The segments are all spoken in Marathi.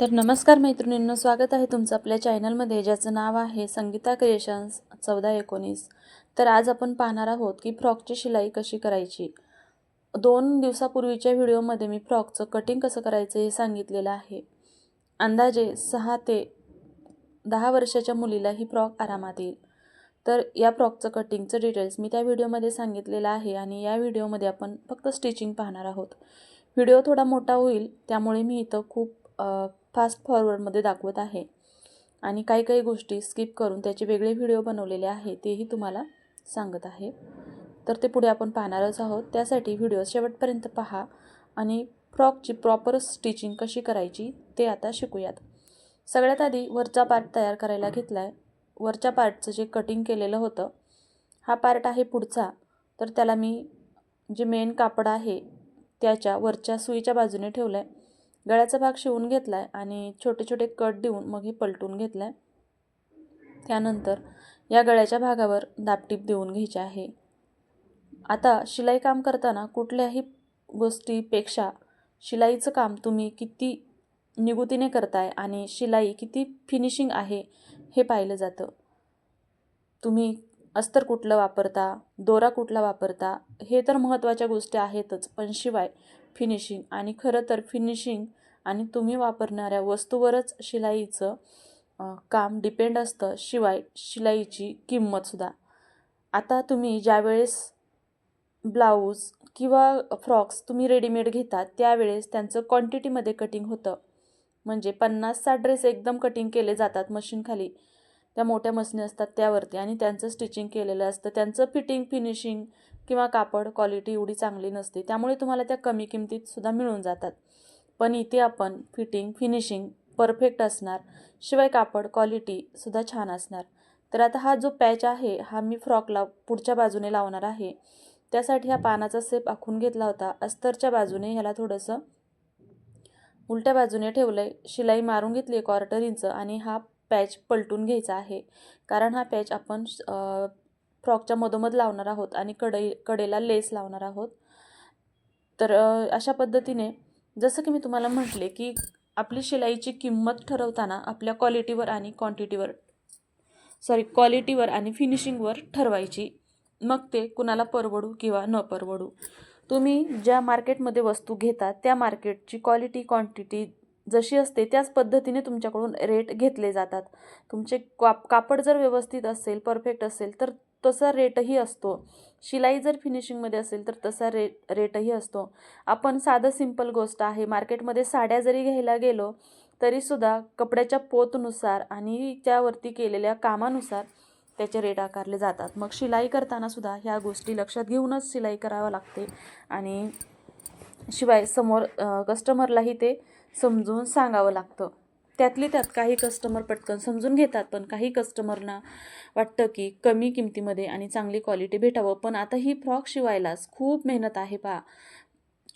तर नमस्कार मैत्रिणींनो, स्वागत आहे तुमचं आपल्या चॅनलमध्ये, ज्याचं नाव आहे संगीता क्रिएशन्स 1419. तर आज आपण पाहणार आहोत की फ्रॉकची शिलाई कशी करायची. 2 दिवसापूर्वीच्या व्हिडिओमध्ये मी फ्रॉकचं कटिंग कसं करायचं हे सांगितलेलं आहे. अंदाजे 6 ते 10 वर्षाच्या मुलीला ही फ्रॉक आरामात येईल. तर या फ्रॉकचं कटिंगचं डिटेल्स मी त्या व्हिडिओमध्ये सांगितलेलं आहे आणि या व्हिडिओमध्ये आपण फक्त स्टिचिंग पाहणार आहोत. व्हिडिओ थोडा मोठा होईल, त्यामुळे मी इथं खूप फास्ट फॉरवर्डमध्ये दाखवत आहे आणि काही काही गोष्टी स्किप करून त्याचे वेगळे व्हिडिओ बनवलेले आहे, तेही तुम्हाला सांगत आहे. तर ते पुढे आपण पाहणारच आहोत. त्यासाठी व्हिडिओ शेवटपर्यंत पहा आणि फ्रॉकची प्रॉपर स्टिचिंग कशी करायची ते आता शिकूयात. सगळ्यात आधी वरचा पार्ट तयार करायला घेतला आहे. वरच्या पार्टचं जे कटिंग केलेलं होतं, हा पार्ट आहे पुढचा. तर त्याला मी जे मेन कापड आहे त्याच्या वरच्या सुईच्या बाजूने ठेवलं आहे. गळ्याचा भाग शिवून घेतला आहे आणि छोटे छोटे कट देऊन मग हे पलटून घेतलं आहे. त्यानंतर या गळ्याच्या भागावर दाबटीप देऊन घ्यायची आहे. आता शिलाई काम करताना कुठल्याही गोष्टीपेक्षा शिलाईचं काम तुम्ही किती निगुतीने करताय आणि शिलाई किती फिनिशिंग आहे हे पाहिलं जातं. तुम्ही अस्तर कुठलं वापरता, दोरा कुठला वापरता, हे तर महत्त्वाच्या गोष्टी आहेतच, पण शिवाय फिनिशिंग आणि खरं तर फिनिशिंग आणि तुम्ही वापरणाऱ्या वस्तूवरच शिलाईचं काम डिपेंड असतं, शिवाय शिलाईची किंमतसुद्धा. आता तुम्ही ज्यावेळेस ब्लाऊज किंवा फ्रॉक्स तुम्ही रेडीमेड घेता त्यावेळेस त्यांचं क्वांटिटीमध्ये कटिंग होतं. म्हणजे 50-60 ड्रेस एकदम कटिंग केले जातात मशीनखाली. त्या मोठ्या मशीन असतात त्यावरती आणि त्यांचं स्टिचिंग केलेलं असतं. त्यांचं फिटिंग, फिनिशिंग किंवा कापड क्वालिटी एवढी चांगली नसते. त्यामुळे तुम्हाला त्या कमी किमतीतसुद्धा मिळून जातात. पण इथे आपण फिटिंग, फिनिशिंग परफेक्ट असणार, शिवाय कापड क्वालिटीसुद्धा छान असणार. तर आता हा जो पॅच आहे हा मी फ्रॉकला पुढच्या बाजूने लावणार आहे. त्यासाठी हा पानाचा सेप आखून घेतला होता. अस्तरच्या बाजूने ह्याला थोडंसं उलट्या बाजूने ठेवलं आहे. शिलाई मारून घेतली आहे 1/4 इंच आणि हा पॅच पलटून घ्यायचा आहे. कारण हा पॅच आपण फ्रॉकच्या मधोमध लावणार आहोत आणि कडेला लेस लावणार आहोत. तर अशा पद्धतीने जसं की मी तुम्हाला म्हटले की आपली शिलाईची किंमत ठरवताना आपल्या क्वालिटीवर आणि फिनिशिंगवर ठरवायची. मग ते कुणाला परवडू किंवा न परवडू. तुम्ही ज्या मार्केटमध्ये वस्तू घेता त्या मार्केटची क्वालिटी, क्वांटिटी जशी असते त्याच पद्धतीने तुमच्याकडून रेट घेतले जातात. तुमचे कापड जर व्यवस्थित असेल, परफेक्ट असेल तर तसा रेटही असतो. शिलाई जर फिनिशिंगमध्ये असेल तर तसा रेटही असतो. आपण साधं सिंपल गोष्ट आहे, मार्केटमध्ये साड्या जरी घ्यायला गेलो तरीसुद्धा कपड्याच्या पोतनुसार आणि त्यावरती केलेल्या कामानुसार त्याचे रेट आकारले जातात. मग शिलाई करताना सुद्धा ह्या गोष्टी लक्षात घेऊनच शिलाई करावं लागते आणि शिवाय समोर कस्टमरलाही ते समजून सांगावं लागतं. त्यातली त्यात काही कस्टमर पटकन समजून घेतात, पण काही कस्टमरना वाटतं की कमी किमतीमध्ये आणि चांगली क्वालिटी भेटावं. पण आता ही फ्रॉक शिवायलाच खूप मेहनत आहे पहा.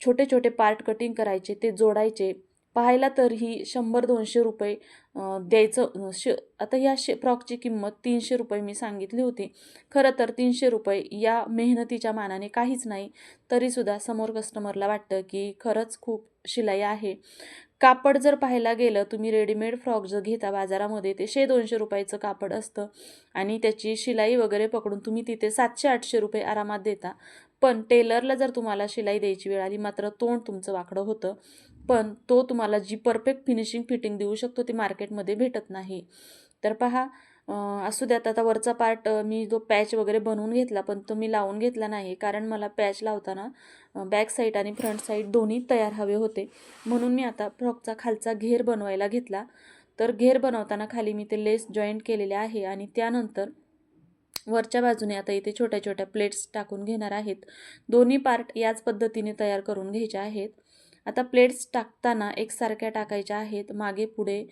छोटे छोटे पार्ट कटिंग करायचे, ते जोडायचे. पाहायला तर ही 100-200 रुपये द्यायचं. आता या फ्रॉकची किंमत 300 रुपये मी सांगितली होती. खरं तर 300 रुपये या मेहनतीच्या मानाने काहीच नाही. तरीसुद्धा समोर कस्टमरला वाटतं की खरंच खूप शिलाई आहे. कापड जर पाहायला गेलं, तुम्ही रेडीमेड फ्रॉक जर घेता बाजारामध्ये, ते 100-200 रुपयाचं कापड असतं आणि त्याची शिलाई वगैरे पकडून तुम्ही तिथे 700-800 रुपये आरामात देता. पण टेलरला जर तुम्हाला शिलाई द्यायची वेळ आली मात्र तोंड तुमचं वाकडं होतं. पण तो तुम्हाला जी परफेक्ट फिनिशिंग, फिटिंग देऊ शकतो ती मार्केटमध्ये भेटत नाही. तर पहा, असू द्यात. आता वरचा पार्ट मी जो पॅच वगैरे बनवून घेतला, पण तो मी लावून घेतला नाही, कारण मला पॅच लावताना बॅक साईड आणि फ्रंट साईड दोन्ही तयार हवे होते. म्हणून मी आता फ्रॉकचा खालचा घेर बनवायला घेतला. तर घेर बनवताना खाली मी ते लेस जॉईंट केलेले आहे आणि त्यानंतर वरच्या बाजूने आता इथे छोट्या छोट्या प्लेट्स टाकून घेणार आहेत. दोन्ही पार्ट याच पद्धतीने तयार करून घ्यायचे आहेत. आता प्लेट्स टाकताना एकसारख्या टाकायच्या आहेत, मागे पुढे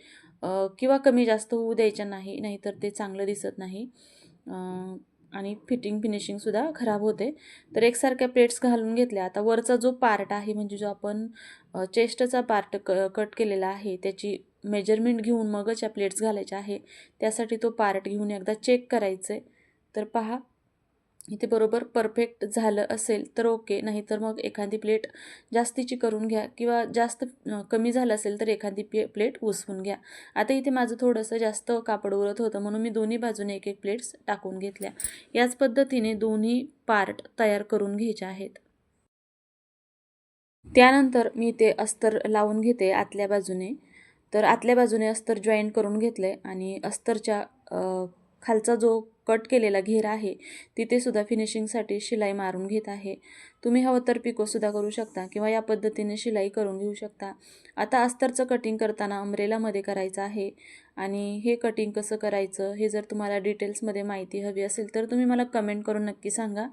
किंवा कमी जास्त होऊ द्यायच्या नाही, नाहीतर ते चांगलं दिसत नाही आणि फिनिशिंगसुद्धा खराब होते. तर एकसारख्या प्लेट्स घालून घेतल्या. आता वरचा जो पार्ट आहे, म्हणजे जो आपण चेस्टचा पार्ट कट केलेला आहे, त्याची मेजरमेंट घेऊन मगच या प्लेट्स घालायच्या आहे. त्यासाठी तो पार्ट घेऊन एकदा चेक करायचं आहे. तर पहा, इथे बरोबर परफेक्ट झालं असेल तर ओके, नाहीतर मग एखादी प्लेट जास्तीची करून घ्या किंवा जास्त कमी झालं असेल तर एखादी प्लेट उसवून घ्या. आता इथे माझं थोडंसं जास्त कापड उरत होतं म्हणून मी दोन्ही बाजूने एक एक प्लेट्स टाकून घेतल्या. याच पद्धतीने दोन्ही पार्ट तयार करून घ्यायचे आहेत. त्यानंतर मी ते अस्तर लावून घेते आतल्या बाजूने. तर आतल्या बाजूने अस्तर जॉईंट करून घेतले आणि अस्तरच्या खालचा जो कट केलेला घेर आहे तिथे सुद्धा फिनिशिंगसाठी शिलाई मारून घेत आहे. तुम्ही हवं तर पिकोसुद्धा करू शकता किंवा या पद्धतीने शिलाई करून घेऊ शकता. आता अस्तरचं कटिंग करताना अम्ब्रेलामध्ये करायचं आहे आणि हे कटिंग कसं करायचं हे जर तुम्हाला डिटेल्समध्ये माहिती हवी असेल तर तुम्ही मला कमेंट करून नक्की सांगा.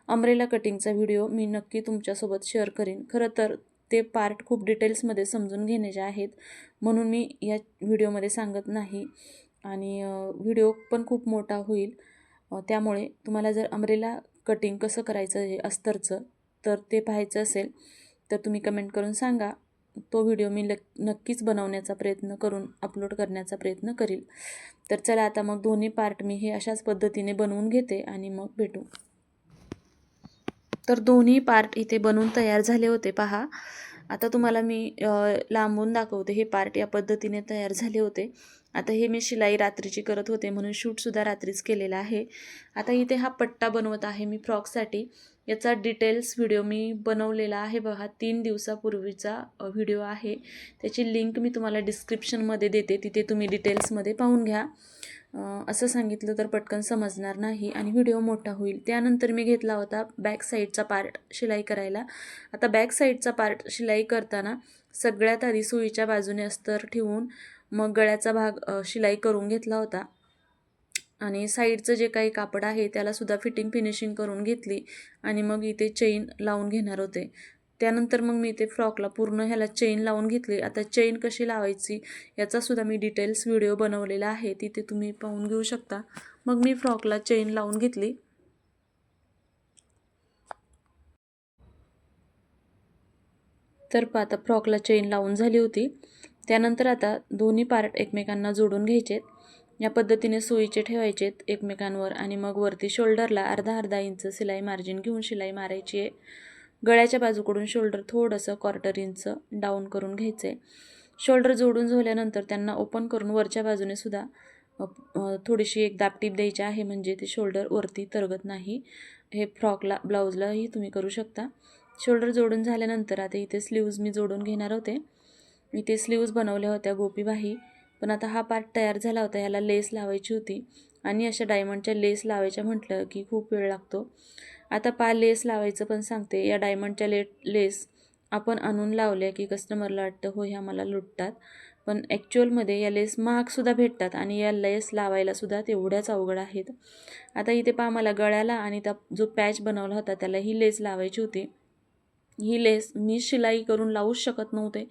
अम्ब्रेला कटिंगचा व्हिडिओ मी नक्की तुमच्यासोबत शेअर करीन. खरं तर ते पार्ट खूप डिटेल्समध्ये समजून घेण्याचे आहेत म्हणून मी या व्हिडिओमध्ये सांगत नाही आणि व्हिडिओ पण खूप मोठा होईल. त्यामुळे तुम्हाला जर अम्ब्रेला कटिंग कसं करायचं आहे अस्तरचं तर ते पाहायचं असेल तर तुम्ही कमेंट करून सांगा. तो व्हिडिओ मी नक्कीच बनवण्याचा प्रयत्न करून अपलोड करण्याचा प्रयत्न करील. तर चला आता मग दोन्ही पार्ट मी हे अशाच पद्धतीने बनवून घेते आणि मग भेटू. तर दोन्ही पार्ट इथे बनवून तयार झाले होते पहा. आता तुम्हाला मी लांबून दाखवते. हे पार्ट या पद्धतीने तयार झाले होते. आता हे मी शिलाई रात्रीची करत होते म्हणून शूटसुद्धा रात्रीच केलेला आहे. आता इथे हा पट्टा बनवत आहे मी फ्रॉकसाठी. याचा डिटेल्स व्हिडिओ मी बनवलेला आहे बघा. 3 दिवसापूर्वीचा व्हिडिओ आहे. त्याची लिंक मी तुम्हाला डिस्क्रिप्शनमध्ये देते. तिथे तुम्ही डिटेल्समध्ये पाहून घ्या. असं सांगितलं तर पटकन समजणार नाही आणि व्हिडिओ मोठा होईल. त्यानंतर मी घेतला होता बॅक साईडचा पार्ट शिलाई करायला. आता बॅक साईडचा पार्ट शिलाई करताना सगळ्यात आधी सुईच्या बाजूने अस्तर ठेवून मग गळ्याचा भाग शिलाई करून घेतला होता आणि साईडचं जे काही कापड आहे त्यालासुद्धा फिनिशिंग करून घेतली आणि मग इथे चेन लावून घेणार होते. त्यानंतर मग मी इथे फ्रॉकला पूर्ण ह्याला चेन लावून घेतली. आता चेन कशी लावायची याचासुद्धा मी डिटेल्स व्हिडिओ बनवलेला आहे, तिथे तुम्ही पाहून घेऊ शकता. मग मी फ्रॉकला चेन लावून घेतली. तर आता फ्रॉकला चेन लावून झाली होती. त्यानंतर आता दोन्ही पार्ट एकमेकांना जोडून घ्यायचेत. या पद्धतीने सुईचे ठेवायचेत एकमेकांवर आणि मग वरती शोल्डरला अर्धा इंच शिलाई मार्जिन घेऊन शिलाई मारायची आहे. गळ्याच्या बाजूकडून शोल्डर थोडंसं 1/4 इंच डाऊन करून घ्यायचं आहे. शोल्डर जोडून झाल्यानंतर त्यांना ओपन करून वरच्या बाजूने सुद्धा थोडीशी एक दाबटीप द्यायची आहे म्हणजे ते शोल्डर वरती तरगत नाही. हे फ्रॉकला ब्लाऊजलाही तुम्ही करू शकता. शोल्डर जोडून झाल्यानंतर आता इथे स्लीव्ज मी जोडून घेणार होते. इथे स्लीव्ज बनवल्या होत्या गोपीबाही. पण आता हा पार्ट तयार झाला होता, ह्याला लेस लावायची होती आणि अशा डायमंडच्या लेस लावायच्या म्हटलं की खूप वेळ लागतो. आता लेस लावायचं पण सांगते. या डायमंडच्या लेस आपण आणून लावल्या की कस्टमरला वाटतं हो ह्या मला लुटतात, पण ॲक्च्युअलमध्ये या लेस महागसुद्धा भेटतात आणि या लेस लावायलासुद्धा तेवढ्याच अवघड आहेत. आता इथे मला गळ्याला आणि त्या जो पॅच बनवला होता त्याला ही लेस लावायची होती. ही लेस मी शिलाई करून लावूच शकत नव्हते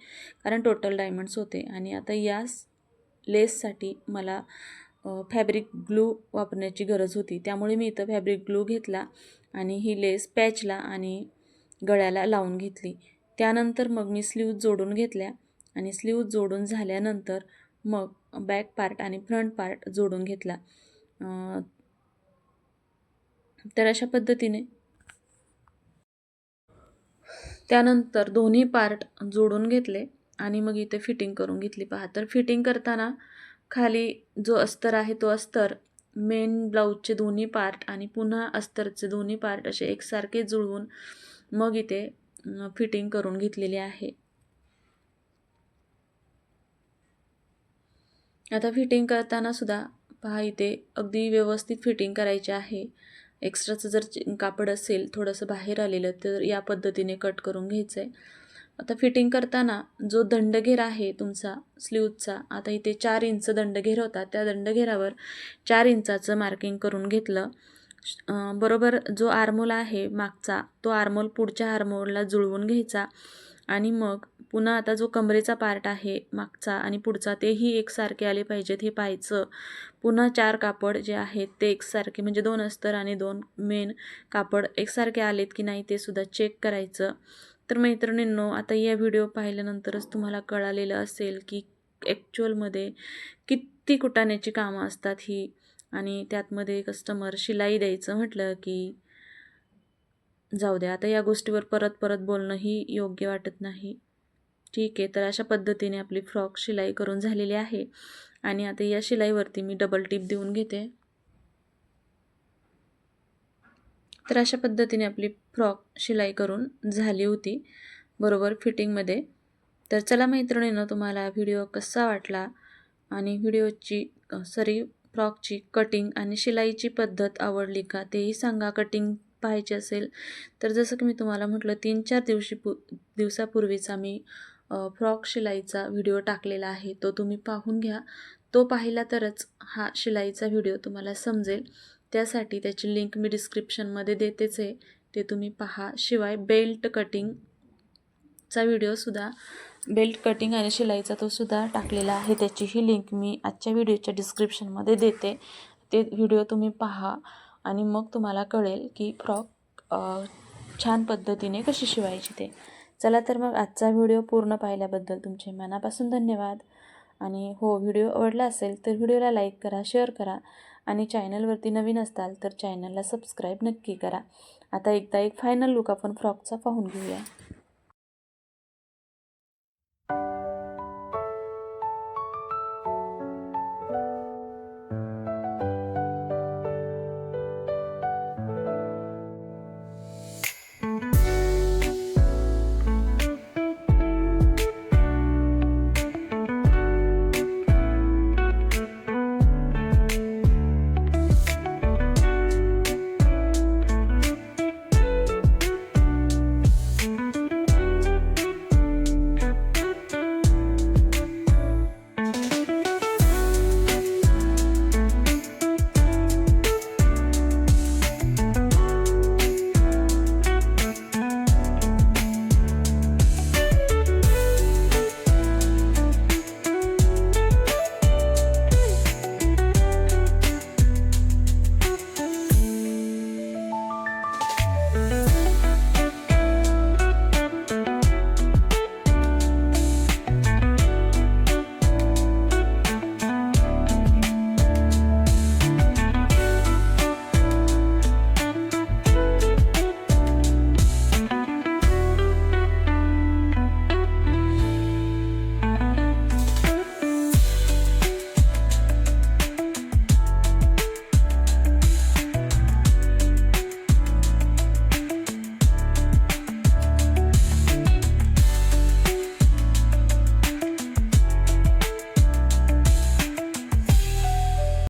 कारण टोटल डायमंड्स होते आणि आता या लेससाठी मला फॅब्रिक ग्लू वापरण्याची गरज होती. त्यामुळे मी इथं फॅब्रिक ग्लू घेतला आणि ही लेस पॅचला आणि गळ्याला लावून घेतली. त्यानंतर मग मी स्लीव्ज जोडून घेतल्या आणि स्लीव्ज जोडून झाल्यानंतर मग बॅक पार्ट आणि फ्रंट पार्ट जोडून घेतला. तर अशा पद्धतीने त्यानंतर दोन्ही पार्ट जोडून घेतले आणि मग इथे फिटिंग करून घेतली पहा. तर फिटिंग करताना खाली जो अस्तर आहे तो अस्तर मेन ब्लाऊजचे दोन्ही पार्ट आणि पुन्हा अस्तरचे दोन्ही पार्ट असे एकसारखे जुळवून मग इथे फिटिंग करून घेतलेली आहे. आता फिटिंग करताना सुद्धा पहा इथे अगदी व्यवस्थित फिटिंग करायची आहे. एक्स्ट्राचं जर कापड असेल थोडंसं बाहेर आलेलं तर या पद्धतीने कट करून घ्यायचं आहे. आता फिटिंग करताना जो दंडघेर आहे तुमचा स्लीवचा, आता इथे 4 इंच दंडघेर होता, त्या दंडघेरावर 4 इंचाचं मार्किंग करून घेतलं. बरोबर जो आर्मोल आहे मागचा तो आर्मोल पुढच्या आर्मोलला जुळवून घ्यायचा आणि मग पुन्हा आता जो कमरेचा पार्ट आहे मागचा आणि पुढचा तेही एकसारखे आले पाहिजेत हे पाहायचं. पुन्हा 4 कापड जे आहेत ते एकसारखे म्हणजे 2 अस्तर आणि 2 मेन कापड एकसारखे आलेत की नाही ते सुद्धा चेक करायचं. तर मैत्रिणींनो, आता या व्हिडिओ पाहिल्यानंतरच तुम्हाला कळालेलं असेल की ॲक्च्युअलमध्ये किती कुटाण्याची कामं असतात ही आणि त्यातमध्ये कस्टमर शिलाई द्यायचं म्हटलं की जाऊ द्या, आता या गोष्टीवर परत परत बोलणंही योग्य वाटत नाही. ठीक आहे, तर अशा पद्धतीने आपली फ्रॉक शिलाई करून झालेली आहे आणि आता या शिलाईवरती मी डबल टिप देऊन घेते. तर अशा पद्धतीने आपली फ्रॉक शिलाई करून झाली होती बरोबर फिटिंगमध्ये. तर चला मैत्रिणींनो, तुम्हाला व्हिडिओ कसा वाटला आणि व्हिडिओची फ्रॉकची कटिंग आणि शिलाईची पद्धत आवडली का तेही सांगा. कटिंग पाहायची असेल तर जसं की मी तुम्हाला म्हटलं 3-4 दिवसापूर्वीचा मी फ्रॉक शिलाईचा व्हिडिओ टाकलेला आहे, तो तुम्ही पाहून घ्या. तो पाहिला तरच हा शिलाईचा व्हिडिओ तुम्हाला समजेल. त्यासाठी त्याची लिंक मी डिस्क्रिप्शनमध्ये देतेच आहे, ते तुम्ही पहा. शिवाय बेल्ट कटिंग आणि शिलाईचा तो सुद्धा टाकलेला आहे, त्याचीही लिंक मी आजच्या व्हिडिओच्या डिस्क्रिप्शनमध्ये देते. ते व्हिडिओ तुम्ही पहा आणि मग तुम्हाला कळेल की फ्रॉक छान पद्धतीने कशी शिवायची ते. चला तर मग आजचा व्हिडिओ पूर्ण पाहिल्याबद्दल तुमचे मनापासून धन्यवाद. आणि हो, व्हिडिओ आवडला असेल तर व्हिडिओला लाईक करा, शेअर करा आणि चॅनलवरती नवीन असाल तर चॅनलला सबस्क्राईब नक्की करा. आता एकदा एक फायनल लुक आपण फ्रॉकचा पाहून घेऊया.